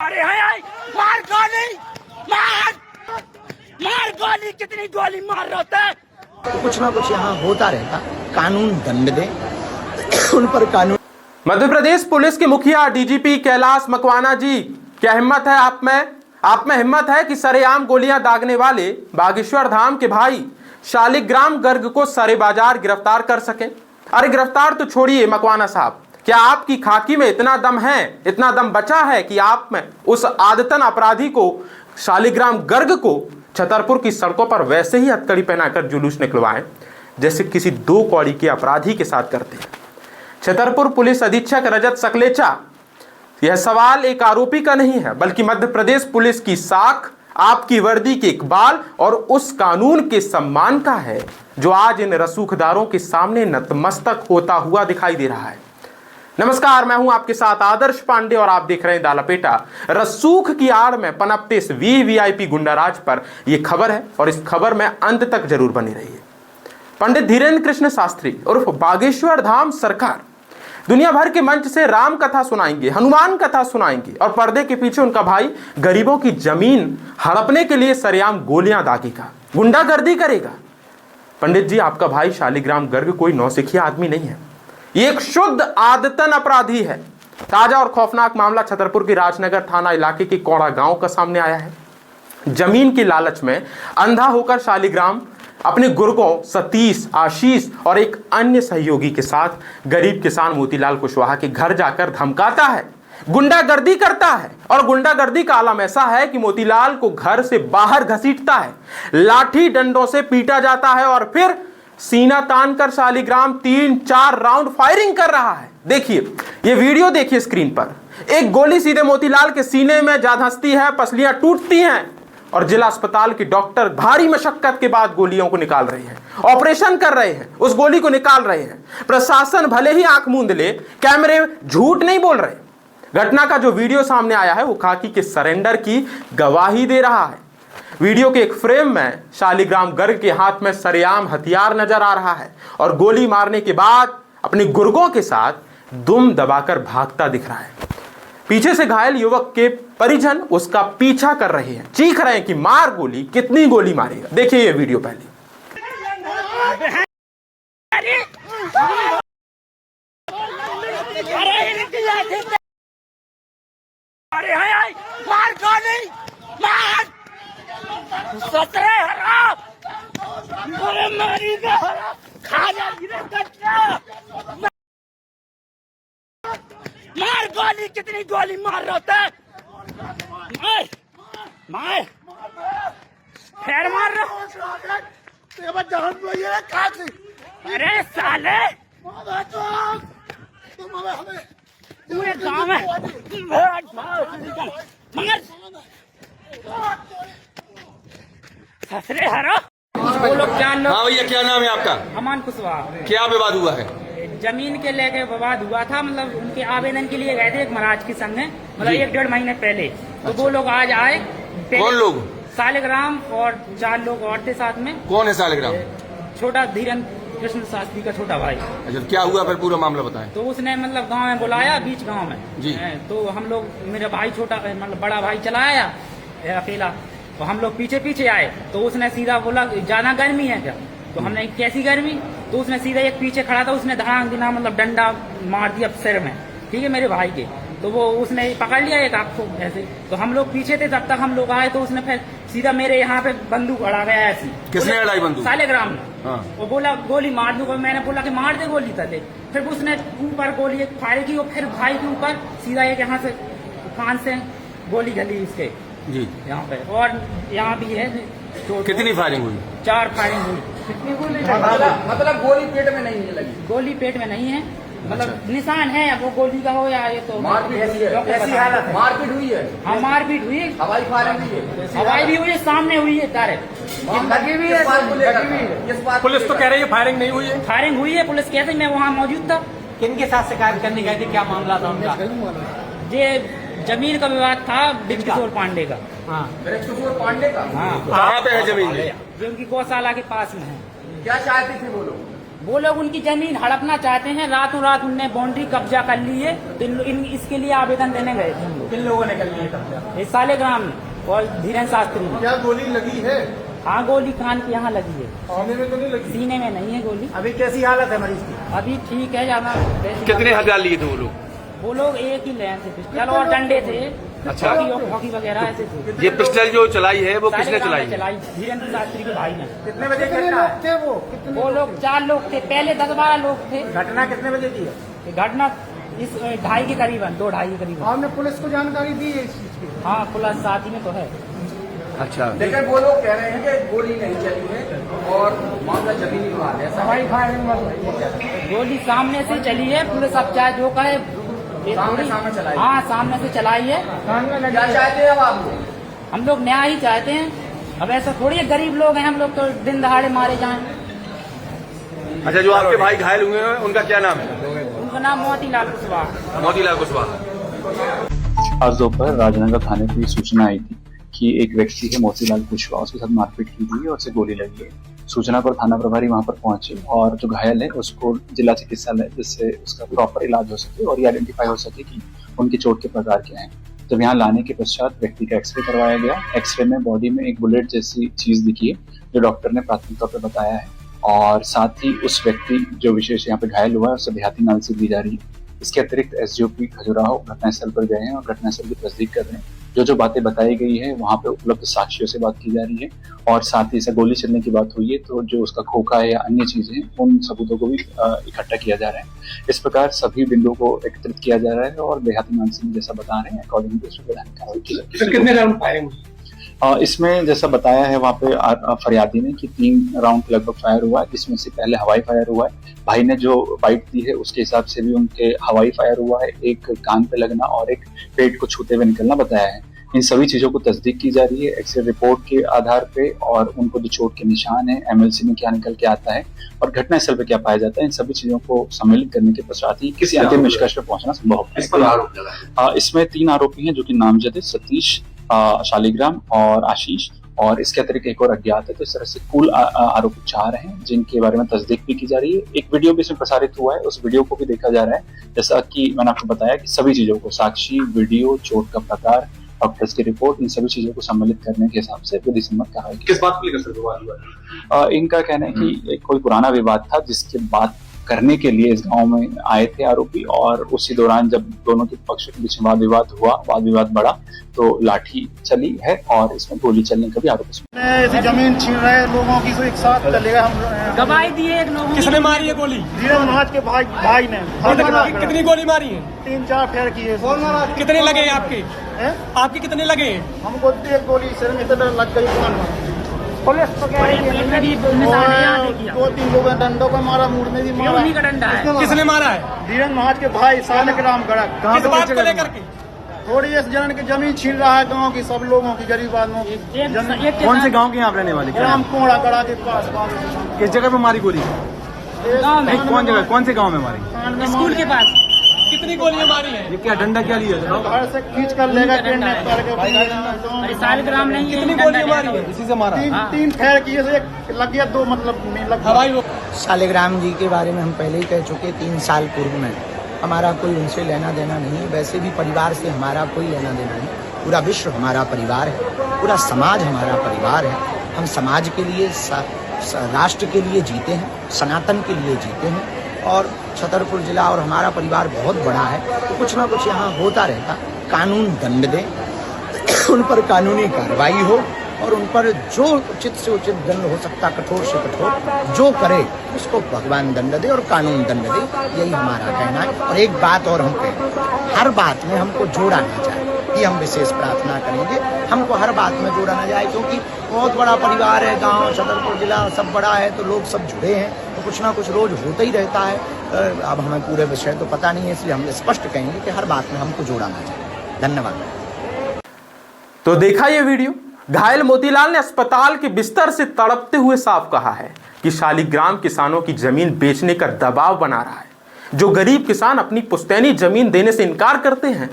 अरे हाय मार गोली मार मार गोली कितनी गोली मार रहा है। तो कुछ ना कुछ यहाँ होता रहता, कानून दंड दे उन पर कानून। मध्य प्रदेश पुलिस के मुखिया डीजीपी कैलाश मकवाना जी, क्या हिम्मत है आप में हिम्मत है कि सरेआम गोलियां दागने वाले बागेश्वर धाम के भाई शालिग्राम गर्ग को सरे बाजार गिरफ्तार कर सके। अरे गिरफ्तार तो छोड़िए मकवाना साहब, क्या आपकी खाकी में इतना दम है, इतना दम बचा है कि आप में उस आदतन अपराधी को शालिग्राम गर्ग को छतरपुर की सड़कों पर वैसे ही हथकड़ी पहनाकर जुलूस निकलवाएं जैसे किसी दो कौड़ी के अपराधी के साथ करते हैं। छतरपुर पुलिस अधीक्षक रजत सकलेचा, यह सवाल एक आरोपी का नहीं है बल्कि मध्य प्रदेश पुलिस की साख, आपकी वर्दी के इकबाल और उस कानून के सम्मान का है जो आज इन रसूखदारों के सामने नतमस्तक होता हुआ दिखाई दे रहा है। नमस्कार, मैं हूं आपके साथ आदर्श पांडे और आप देख रहे हैं दालापेटा। रसूख की आड़ में पनपते इस वीवीआईपी गुंडाराज पर यह खबर है और इस खबर में अंत तक जरूर बनी रहिए। पंडित धीरेन्द्र कृष्ण शास्त्री उर्फ बागेश्वर धाम सरकार दुनिया भर के मंच से राम कथा सुनाएंगे, हनुमान कथा सुनाएंगे और पर्दे के पीछे उनका भाई गरीबों की जमीन हड़पने के लिए सरेआम गोलियां दागेगा, गुंडागर्दी करेगा। पंडित जी, आपका भाई शालिग्राम गर्ग कोई नौसिखिया आदमी नहीं है, ये एक शुद्ध आदतन अपराधी है। ताजा और खौफनाक मामला छतरपुर के राजनगर थाना इलाके के कौड़ा गांव का सामने आया है। जमीन की लालच में अंधा होकर शालिग्राम अपने गुर्गों सतीश, आशीष और एक अन्य सहयोगी के साथ गरीब किसान मोतीलाल कुशवाहा के घर जाकर धमकाता है, गुंडागर्दी करता है और गुंडागर्दी का आलम ऐसा है कि मोतीलाल को घर से बाहर घसीटता है, लाठी डंडों से पीटा जाता है और फिर सीना तान कर शालिग्राम 3-4 राउंड फायरिंग कर रहा है। देखिए ये वीडियो देखिए स्क्रीन पर। एक गोली सीधे मोतीलाल के सीने में जा धंसती है, पसलियां टूटती हैं और जिला अस्पताल के डॉक्टर भारी मशक्कत के बाद गोलियों को निकाल रहे हैं, ऑपरेशन कर रहे हैं, उस गोली को निकाल रहे हैं। प्रशासन भले ही आंख मूंद ले, कैमरे झूठ नहीं बोल रहे। घटना का जो वीडियो सामने आया है वो खाकी के सरेंडर की गवाही दे रहा है। वीडियो के एक फ्रेम में शालिग्राम गर्ग के हाथ में सरेआम हथियार नजर आ रहा है और गोली मारने के बाद अपने गुर्गों के साथ दुम दबाकर भागता दिख रहा है। पीछे से घायल युवक के परिजन उसका पीछा कर रहे हैं, चीख रहे हैं कि मार गोली, कितनी गोली मारेगा। देखिए ये वीडियो पहले। अरे हाय मार गोली मार सतरे हराम, अरे मारी का हराम खा जा गिरे कच्चा मार गोली, कितनी गोली मार रहा है। मार मार फिर मार रहा। अरे साले पूरे गाँव में मगर ससरे हरो वो लोग जान लो। हाँ भैया, क्या नाम है आपका? अमान कुशवाहा। क्या विवाद हुआ है? जमीन के लेके विवाद हुआ था, मतलब उनके आवेदन के लिए गए थे एक महाराज के सामने, मतलब 1-1.5 महीने पहले। तो वो लोग आज आए। कौन लोग? शालिग्राम और 4 लोग और थे साथ में। कौन है शालिग्राम? छोटा धीरेन्द्र कृष्ण शास्त्री का छोटा भाई। अच्छा, क्या हुआ फिर पूरा मामला बताएं। तो उसने मतलब गांव में बुलाया, बीच गांव में जी। तो हम लोग, मेरा भाई छोटा मतलब बड़ा भाई चला आया अकेला, तो हम लोग पीछे पीछे आए। तो उसने सीधा बोला ज्यादा गर्मी है क्या? तो हमने कैसी गर्मी? तो उसने सीधा एक पीछे खड़ा था, उसने धड़ाम दिना मतलब डंडा मार दिया सिर में, ठीक है, मेरे भाई के। तो वो उसने पकड़ लिया एक आंख को ऐसे। तो हम लोग पीछे थे, तब तक हम लोग आए तो उसने फिर सीधा मेरे यहाँ पे बंदूक अड़ा गया ऐसी। किसने अड़ाई बंदूक? शालिग्राम ने। हाँ। वो बोला गोली मार दूंगा, मैंने बोला कि मार दे गोली तले। फिर उसने ऊपर गोली एक फायर की और फिर भाई के ऊपर सीधा एक यहाँ से कान से गोली गली इसके जी यहाँ पे, और यहाँ भी है। तो कितनी फायरिंग हुई? 4 फायरिंग हुई। कितनी गोली? मतलब गोली पेट में नहीं लगी? गोली पेट में नहीं है, मतलब निशान है, वो गोली का हो या ये तो मारपीट हुई है? हाँ मारपीट हुई, हवाई फायरिंग हुई है? हवाई भी हुई है, सामने हुई है डायरेक्ट। लगी भी है? पुलिस तो कह रही है फायरिंग नहीं हुई है। फायरिंग हुई है, पुलिस कहते, मैं वहाँ मौजूद था। किनके साथ शिकायत करने गए थे, क्या मामला था उनका? ये जमीन का विवाद था ब्रजकिशोर पांडे का। हाँ, ब्रजकिशोर पांडे का? हाँ, कहाँ पे है जमीन? जो उनकी गौशाला के पास में है। क्या चाहते थे वो लोग? वो लोग उनकी जमीन हड़पना चाहते हैं, रातों रात उनने बाउंड्री कब्जा कर ली है, तो इसके लिए आवेदन देने गए थे हम लोग। किन लोगों ने कर लिया कब्जा? इस सालेग्राम में और धीरेन्द्र शास्त्री में। क्या गोली लगी है? हाँ, गोली कान के यहाँ लगी है, सीने में तो नहीं लगी? सीने में नहीं है गोली। अभी कैसी हालत है मरीज की? अभी ठीक है, ज्यादा कितने हथियार लिए थे वो लोग? वो लोग एक ही लेन थे, पिस्टल और डंडे थे। अच्छा। हॉकी वगैरह ऐसे थे। ये पिस्टल जो चलाई है वो किसने चलाई? धीरेन्द्र शास्त्री के भाई ने। कितने बजे घटना है? वो लोग 4 लोग थे, पहले 10-12 लोग थे। घटना कितने बजे की है? ये घटना इस 2:30 के करीबन, 2-2:30 के करीबन। आपने पुलिस को जानकारी दी है इस चीज की? हाँ, पुलिस साथ ही में तो है। अच्छा। लेकिन वो लोग कह रहे हैं कि गोली नहीं चली है और मामला जमीनी विवाद है। हवाई फायरिंग गोली सामने से चली है, पुलिस अब चाहे जो कहे सामने चलाई। हाँ, सामने से चलाई है। क्या चाहते हैं अब आप लोग? हम लोग न्याय ही चाहते हैं। अब ऐसा थोड़ी है, गरीब लोग हैं हम लोग, तो दिन दहाड़े मारे जाएं। अच्छा, जो आपके भाई घायल हुए हैं उनका क्या नाम है? उनका नाम मोतीलाल कुशवाहा। मोतीलाल कुशवाहा। आज दोपहर राजनगर थाने को सूचना आई थी कि एक व्यक्ति है मोतीलाल कुशवाहा, उसके साथ मारपीट की गई है और उसे गोली लगी है। सूचना पर थाना प्रभारी वहां पर पहुंचे और जो घायल है उसको जिला चिकित्सालय, जिससे उसका प्रॉपर इलाज हो सके और ये आइडेंटिफाई हो सके कि उनकी चोट के प्रकार क्या है। जब यहाँ लाने के पश्चात व्यक्ति का एक्सरे करवाया गया। एक्सरे में बॉडी में एक बुलेट जैसी चीज दिखी है, जो डॉक्टर ने प्राथमिक तौर पर बताया है, और साथ ही उस व्यक्ति जो विशेष यहाँ पे घायल हुआ है उसे देहाती नाल से दी जा रही है। इसके अतिरिक्त एसडीओपी खजुराहो घटनास्थल पर गए हैं और घटनास्थल की तस्दीक कर रहे हैं। जो बातें बताई गई है वहां पे उपलब्ध साक्ष्यों से बात की जा रही है, और साथ ही इसे गोली चलने की बात हुई है तो जो उसका खोखा है या अन्य चीजें, उन सबूतों को भी इकट्ठा किया जा रहा है। इस प्रकार सभी बिंदुओं को एकत्रित किया जा रहा है और देहाती नाल सिंह जैसा बता रहे हैं अकॉर्डिंग टू कार्रवाई की जाएगी। कितने राउंड फायरिंग हुई? इसमें जैसा बताया है वहाँ पे फरियादी ने कि 3 राउंड लगभग फायर हुआ है, जिसमें से पहले हवाई फायर हुआ है। भाई ने जो बाइट दी है उसके हिसाब से भी उनके हवाई फायर हुआ है, एक कान पे लगना और एक पेट को छूते हुए निकलना बताया है। इन सभी चीजों को तस्दीक की जा रही है एक्सरे रिपोर्ट के आधार पे, और उनको जो चोट के निशान है, एमएलसी में क्या निकल के आता है और घटनास्थल पे क्या पाया जाता है, इन सभी चीजों को सम्मिलित करने के पश्चात ही किसी अंतिम निष्कर्ष पे पहुंचना संभव है। इसमें 3 आरोपी हैं जो कि नामजद है, सतीश, शालिग्राम और आशीष, और इसके अतिरिक्त एक और अज्ञात है। तो इस तरह से कुल आरोपी 4 हैं जिनके बारे में तस्दीक भी की जा रही है। एक वीडियो भी इसमें प्रसारित हुआ है, उस वीडियो को भी देखा जा रहा है। जैसा कि मैंने आपको बताया कि सभी चीजों को, साक्षी, वीडियो, चोट का प्रकार, डॉक्टर्स की रिपोर्ट, इन सभी चीजों को सम्मिलित करने के हिसाब से विधि सम्मत कार्रवाई की। किस बात को लेकर सर विवाद हुआ? इनका कहना है कि एक कोई पुराना विवाद था जिसके बात करने के लिए इस गांव में आए थे आरोपी, और उसी दौरान जब दोनों के पक्षों के बीच वाद विवाद हुआ, वाद विवाद बढ़ा तो लाठी चली है और इसमें गोली चलने का भी आरोप है। ऐसी जमीन छीन रहे लोगों की, तो एक साथ चलेगा। हम गवाही दिए एक लोगों। किसने मारी है गोली? धीरेन्द्र महाराज के भाई ने। कितनी गोली मारी है? 3-4 फेर किए। कितने लगे हैं आपके? आपके कितने लगे हैं? हमको 1 गोली सिर में इतना लग गई। पुलिस तो कह रही है 2-3 लोगों ने डंडों को मारा, मुड़ में भी मारा। का डंडा है। किसने मारा है? धीरेन्द्र महाराज के भाई शालिग्राम गड़क। किस बात को लेकर के? थोड़ी इस जन की जमीन छीन रहा है गांव की, सब लोगों की, गरीब आदमियों की। कौन से गांव के आप रहने वाले? ग्राम कोड़ा गड़ा के पास। किस जगह पे मारी गोली? गाँव में। कौन जगह, कौन से गांव में मारी? स्कूल के पास। कितनी गोलियां मारी हैं? ये क्या डंडा क्या लिया? घर से खींच कर लेगा शालिग्राम नहीं है। कितनी गोलियां मारी है? इसी से मारा? 3 फेर किए, एक लग गया, 2 मतलब हवाई। शालिग्राम जी के बारे में हम पहले ही कह चुके, 3 साल पूर्व में। हमारा कोई उनसे लेना देना नहीं है, वैसे भी परिवार से हमारा कोई लेना देना नहीं। पूरा विश्व हमारा परिवार है, पूरा समाज हमारा परिवार है। हम समाज के लिए, राष्ट्र के लिए जीते हैं, सनातन के लिए जीते हैं, और छतरपुर जिला और हमारा परिवार बहुत बड़ा है, तो कुछ ना कुछ यहाँ होता रहता। कानून दंड दे, उन पर कानूनी कार्रवाई हो, और उन पर जो उचित से उचित दंड हो सकता, कठोर से कठोर जो करे उसको भगवान दंड दे और कानून दंड दे, यही हमारा कहना है। और एक बात और हम कहें, हर बात में हमको जोड़ा ना जाए, ये हम विशेष प्रार्थना करेंगे। हमको हर बात में जोड़ा ना जाए, क्योंकि बहुत बड़ा परिवार है, गांव, छतरपुर जिला सब बड़ा है, तो लोग सब जुड़े हैं, तो कुछ ना कुछ रोज होता ही रहता है। अब हमें पूरे विषय तो पता नहीं है, इसलिए हम स्पष्ट कहेंगे कि हर बात में हमको जोड़ा ना जाए। धन्यवाद। तो देखा ये वीडियो, घायल मोतीलाल ने अस्पताल के बिस्तर से तड़पते हुए साफ कहा है कि शालिग्राम किसानों की जमीन बेचने का दबाव बना रहा है। जो गरीब किसान अपनी पुश्तैनी जमीन देने से इनकार करते हैं,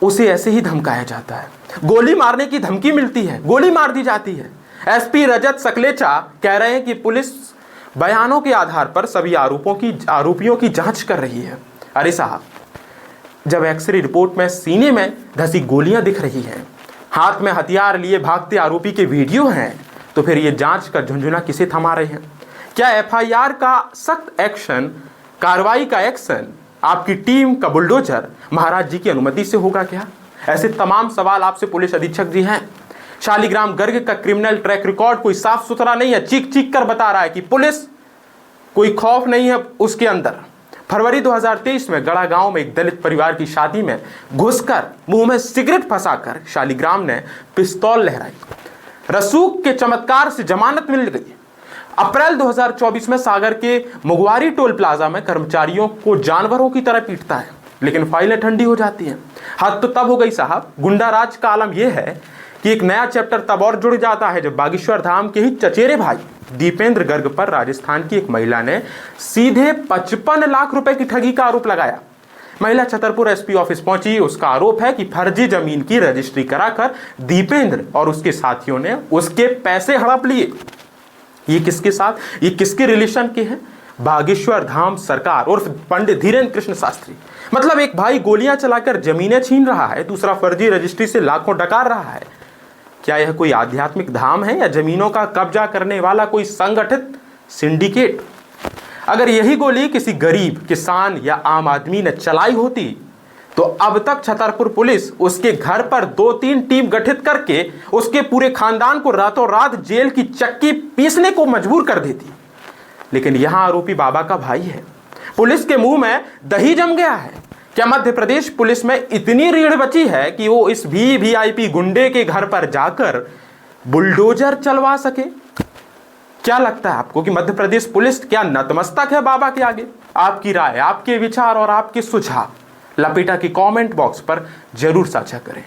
उसे ऐसे ही धमकाया जाता है, गोली मारने की धमकी मिलती है, गोली मार दी जाती है। एसपी रजत सकलेचा कह रहे हैं कि पुलिस बयानों के आधार पर सभी आरोपियों की जांच कर रही है। अरे साहब, जब एक्सरे रिपोर्ट में सीने में धसी गोलियां दिख रही हैं, हाथ में हथियार लिए भागते आरोपी के वीडियो हैं, तो फिर ये जांच का झुंझुना किसे थमा रहे हैं? क्या एफआईआर का सख्त एक्शन, कार्रवाई का एक्शन आपकी टीम का बुलडोजर महाराज जी की अनुमति से होगा क्या? ऐसे तमाम सवाल आपसे पुलिस अधीक्षक जी हैं। शालिग्राम गर्ग का क्रिमिनल ट्रैक रिकॉर्ड कोई साफ सुथरा नहीं है, चीख चीख कर बता रहा है कि पुलिस कोई खौफ नहीं है उसके अंदर। फरवरी 2023 में गड़ा गांव में एक दलित परिवार की शादी में घुसकर मुंह में सिगरेट फंसाकर शालिग्राम ने पिस्तौल लहराई। रसूख के चमत्कार से जमानत मिल गई। अप्रैल 2024 में सागर के मुगवारी टोल प्लाजा में कर्मचारियों को जानवरों की तरह पीटता है, लेकिन फाइलें ठंडी हो जाती हैं। हद तो तब हो गई साहब, गुंडा राज का आलम यह है कि एक नया चैप्टर तब और जुड़ जाता है जब बागेश्वर धाम के ही चचेरे भाई दीपेंद्र गर्ग पर राजस्थान की एक महिला ने सीधे 55 लाख रुपए की ठगी का आरोप लगाया। महिला छतरपुर एसपी ऑफिस पहुंची। उसका आरोप है कि फर्जी जमीन की रजिस्ट्री कराकर दीपेंद्र और उसके साथियों ने उसके पैसे हड़प लिए। ये किसके साथ, ये किसके रिलेशन के हैं? बागेश्वर धाम सरकार और पंडित धीरेन्द्र कृष्ण शास्त्री। मतलब एक भाई गोलियां चलाकर जमीनें छीन रहा है, दूसरा फर्जी रजिस्ट्री से लाखों डकार रहा है। क्या यह कोई आध्यात्मिक धाम है या जमीनों का कब्जा करने वाला कोई संगठित सिंडिकेट? अगर यही गोली किसी गरीब किसान या आम आदमी ने चलाई होती तो अब तक छतरपुर पुलिस उसके घर पर 2-3 टीम गठित करके उसके पूरे खानदान को रातों रात जेल की चक्की पीसने को मजबूर कर देती। लेकिन यहां आरोपी बाबा का भाई है। पुलिस के मुंह में दही जम गया है। क्या मध्य प्रदेश पुलिस में इतनी रीढ़ बची है कि वो इस वीवीआईपी गुंडे के घर पर जाकर बुलडोजर चलवा सके? क्या लगता है आपको कि मध्य प्रदेश पुलिस क्या नतमस्तक है बाबा के आगे? आपकी राय, आपके विचार और आपके सुझाव लपेटा की कमेंट बॉक्स पर जरूर साझा करें।